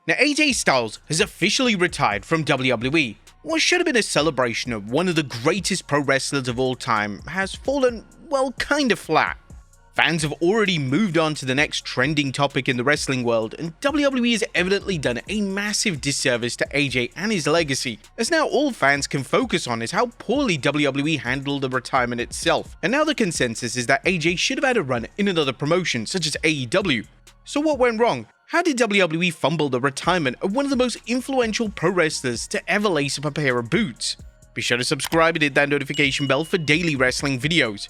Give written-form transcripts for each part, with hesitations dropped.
Now, AJ Styles has officially retired from WWE. What should have been a celebration of one of the greatest pro wrestlers of all time has fallen, well, kinda flat. Fans have already moved on to the next trending topic in the wrestling world, and WWE has evidently done a massive disservice to AJ and his legacy, as now all fans can focus on is how poorly WWE handled the retirement itself, and now the consensus is that AJ should have had a run in another promotion such as AEW. So what went wrong? How did WWE fumble the retirement of one of the most influential pro wrestlers to ever lace up a pair of boots? Be sure to subscribe and hit that notification bell for daily wrestling videos.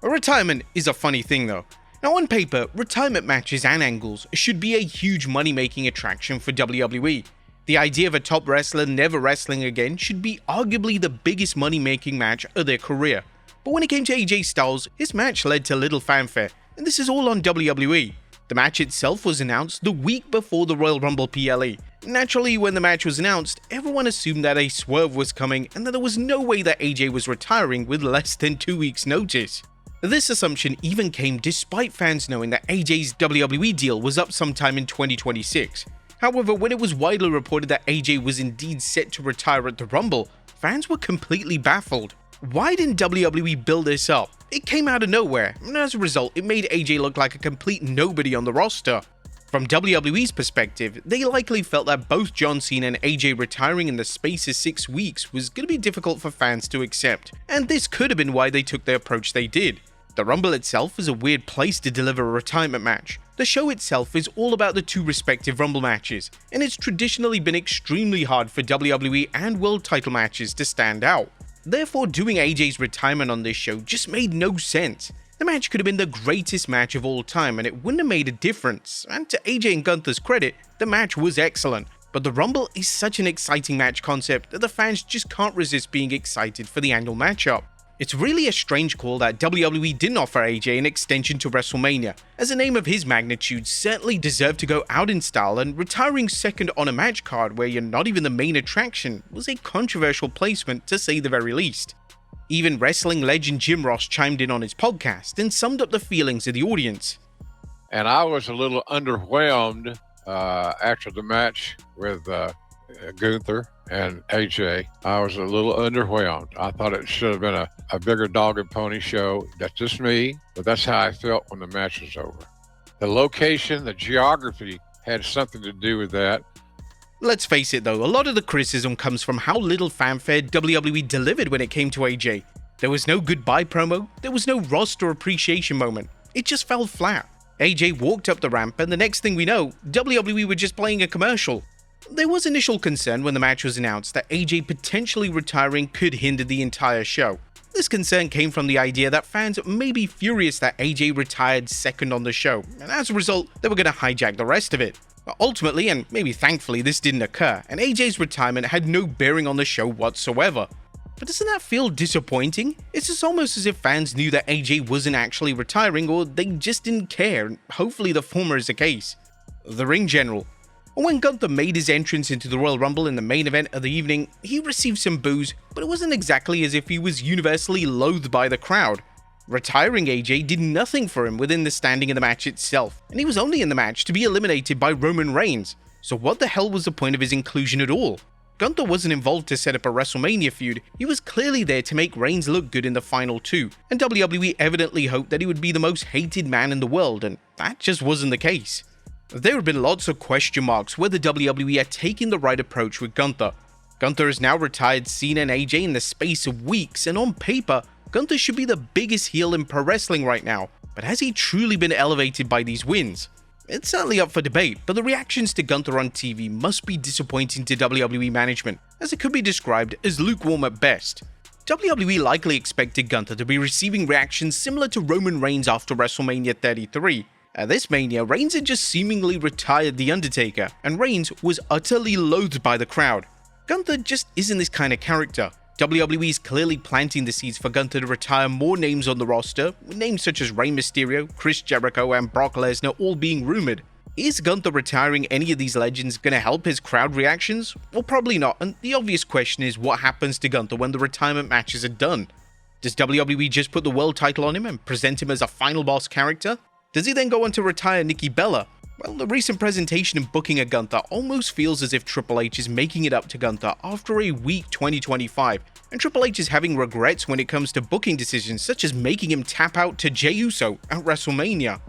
A retirement is a funny thing though. Now on paper, retirement matches and angles should be a huge money-making attraction for WWE. The idea of a top wrestler never wrestling again should be arguably the biggest money-making match of their career. But when it came to AJ Styles, his match led to little fanfare, and this is all on WWE. The match itself was announced the week before the Royal Rumble PLE. Naturally, when the match was announced, everyone assumed that a swerve was coming and that there was no way that AJ was retiring with less than 2 weeks' notice. This assumption even came despite fans knowing that AJ's WWE deal was up sometime in 2026. However, when it was widely reported that AJ was indeed set to retire at the Rumble, fans were completely baffled. Why didn't WWE build this up? It came out of nowhere, and as a result, it made AJ look like a complete nobody on the roster. From WWE's perspective, they likely felt that both John Cena and AJ retiring in the space of 6 weeks was going to be difficult for fans to accept, and this could have been why they took the approach they did. The Rumble itself is a weird place to deliver a retirement match. The show itself is all about the two respective Rumble matches, and it's traditionally been extremely hard for WWE and world title matches to stand out. Therefore, doing AJ's retirement on this show just made no sense. The match could have been the greatest match of all time and it wouldn't have made a difference, and to AJ and Gunther's credit, the match was excellent. But the Rumble is such an exciting match concept that the fans just can't resist being excited for the annual matchup. It's really a strange call that WWE didn't offer AJ an extension to WrestleMania, as a name of his magnitude certainly deserved to go out in style, and retiring second on a match card where you're not even the main attraction was a controversial placement to say the very least. Even wrestling legend Jim Ross chimed in on his podcast and summed up the feelings of the audience. And I was a little underwhelmed after the match with Gunther and AJ. I was a little underwhelmed. I thought it should have been a bigger dog and pony show. That's just me, but that's how I felt when the match was over. The location, the geography had something to do with that. Let's face it though, a lot of the criticism comes from how little fanfare WWE delivered when it came to AJ. There was no goodbye promo, there was no roster appreciation moment. It just fell flat. AJ walked up the ramp and the next thing we know, WWE were just playing a commercial. There was initial concern when the match was announced that AJ potentially retiring could hinder the entire show. This concern came from the idea that fans may be furious that AJ retired second on the show, and as a result, they were going to hijack the rest of it. But ultimately, and maybe thankfully, this didn't occur, and AJ's retirement had no bearing on the show whatsoever. But doesn't that feel disappointing? It's just almost as if fans knew that AJ wasn't actually retiring, or they just didn't care, and hopefully the former is the case. The ring general. When Gunther made his entrance into the Royal Rumble in the main event of the evening, he received some boos, but it wasn't exactly as if he was universally loathed by the crowd. Retiring AJ did nothing for him within the standing of the match itself, and he was only in the match to be eliminated by Roman Reigns, so what the hell was the point of his inclusion at all? Gunther wasn't involved to set up a WrestleMania feud, he was clearly there to make Reigns look good in the final two, and WWE evidently hoped that he would be the most hated man in the world, and that just wasn't the case. There have been lots of question marks whether WWE are taking the right approach with Gunther. Gunther has now retired Cena and AJ in the space of weeks, and on paper, Gunther should be the biggest heel in pro wrestling right now, but has he truly been elevated by these wins? It's certainly up for debate, but the reactions to Gunther on TV must be disappointing to WWE management, as it could be described as lukewarm at best. WWE likely expected Gunther to be receiving reactions similar to Roman Reigns after WrestleMania 33. At this Mania, Reigns had just seemingly retired The Undertaker, and Reigns was utterly loathed by the crowd. Gunther just isn't this kind of character. WWE is clearly planting the seeds for Gunther to retire more names on the roster, with names such as Rey Mysterio, Chris Jericho, and Brock Lesnar all being rumored. Is Gunther retiring any of these legends going to help his crowd reactions? Well, probably not, and the obvious question is what happens to Gunther when the retirement matches are done? Does WWE just put the world title on him and present him as a final boss character? Does he then go on to retire Nikki Bella? Well, the recent presentation and booking of Gunther almost feels as if Triple H is making it up to Gunther after a weak 2025, and Triple H is having regrets when it comes to booking decisions such as making him tap out to Jey Uso at WrestleMania.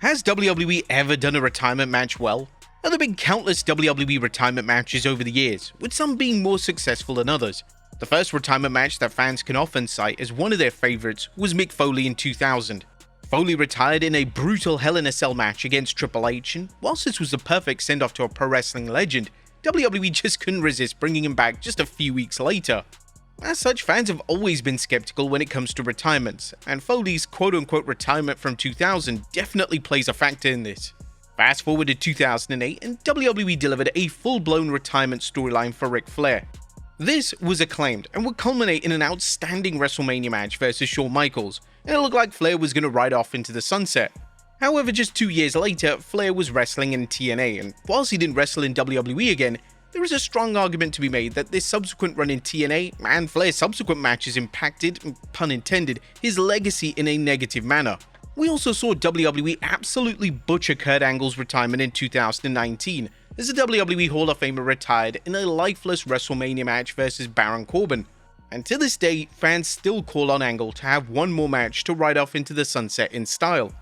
Has WWE ever done a retirement match well? There have been countless WWE retirement matches over the years, with some being more successful than others. The first retirement match that fans can often cite as one of their favourites was Mick Foley in 2000. Foley retired in a brutal Hell in a Cell match against Triple H, and whilst this was the perfect send-off to a pro wrestling legend, WWE just couldn't resist bringing him back just a few weeks later. As such, fans have always been skeptical when it comes to retirements, and Foley's quote-unquote retirement from 2000 definitely plays a factor in this. Fast forward to 2008, and WWE delivered a full-blown retirement storyline for Ric Flair. This was acclaimed and would culminate in an outstanding WrestleMania match versus Shawn Michaels, and it looked like Flair was going to ride off into the sunset. However, just 2 years later, Flair was wrestling in TNA, and whilst he didn't wrestle in WWE again, there is a strong argument to be made that this subsequent run in TNA and Flair's subsequent matches impacted, pun intended, his legacy in a negative manner. We also saw WWE absolutely butcher Kurt Angle's retirement in 2019, as the WWE Hall of Famer retired in a lifeless WrestleMania match versus Baron Corbin. And to this day, fans still call on Angle to have one more match to ride off into the sunset in style.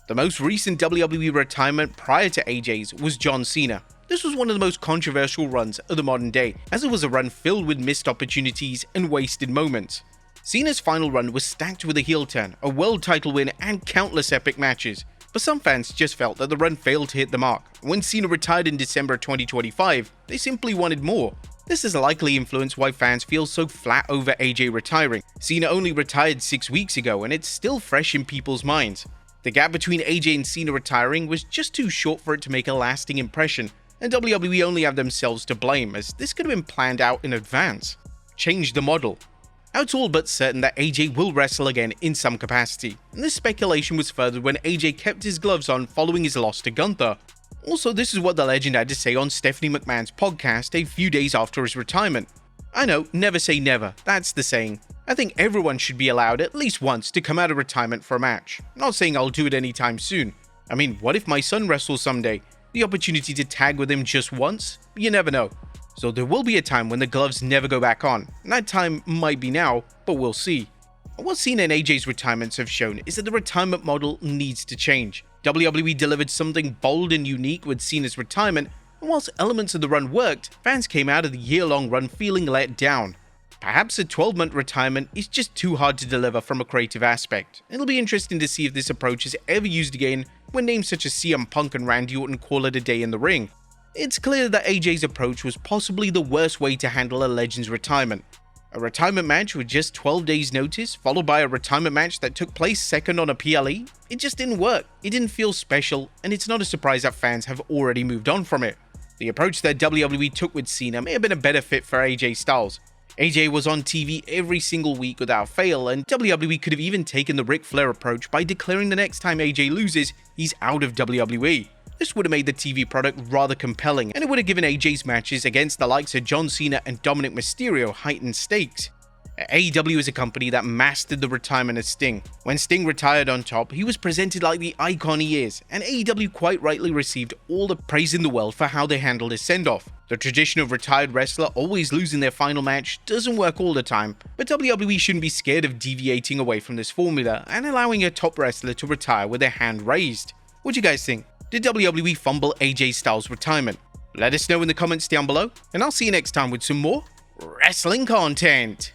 The most recent WWE retirement prior to AJ's was John Cena. This was one of the most controversial runs of the modern day, as it was a run filled with missed opportunities and wasted moments. Cena's final run was stacked with a heel turn, a world title win, and countless epic matches. But some fans just felt that the run failed to hit the mark. When Cena retired in December 2025, they simply wanted more. This has likely influenced why fans feel so flat over AJ retiring. Cena only retired 6 weeks ago, and it's still fresh in people's minds. The gap between AJ and Cena retiring was just too short for it to make a lasting impression, and WWE only have themselves to blame, as this could have been planned out in advance. Change the model. Now it's all but certain that AJ will wrestle again in some capacity, and this speculation was furthered when AJ kept his gloves on following his loss to Gunther. Also, this is what the legend had to say on Stephanie McMahon's podcast a few days after his retirement. I know, never say never, that's the saying. I think everyone should be allowed at least once to come out of retirement for a match. Not saying I'll do it anytime soon. I mean, what if my son wrestles someday? The opportunity to tag with him just once? You never know. So there will be a time when the gloves never go back on, and that time might be now, but we'll see. What Cena and AJ's retirements have shown is that the retirement model needs to change. WWE delivered something bold and unique with Cena's retirement, and whilst elements of the run worked, fans came out of the year-long run feeling let down. Perhaps a 12-month retirement is just too hard to deliver from a creative aspect. It'll be interesting to see if this approach is ever used again when names such as CM Punk and Randy Orton call it a day in the ring. It's clear that AJ's approach was possibly the worst way to handle a legend's retirement. A retirement match with just 12 days notice, followed by a retirement match that took place second on a PLE? It just didn't work, it didn't feel special, and it's not a surprise that fans have already moved on from it. The approach that WWE took with Cena may have been a better fit for AJ Styles. AJ was on TV every single week without fail, and WWE could have even taken the Ric Flair approach by declaring the next time AJ loses, he's out of WWE. This would have made the TV product rather compelling, and it would have given AJ's matches against the likes of John Cena and Dominic Mysterio heightened stakes. AEW is a company that mastered the retirement of Sting. When Sting retired on top, he was presented like the icon he is, and AEW quite rightly received all the praise in the world for how they handled his send-off. The tradition of retired wrestler always losing their final match doesn't work all the time, but WWE shouldn't be scared of deviating away from this formula and allowing a top wrestler to retire with their hand raised. What do you guys think? Did WWE fumble AJ Styles' retirement? Let us know in the comments down below, and I'll see you next time with some more wrestling content.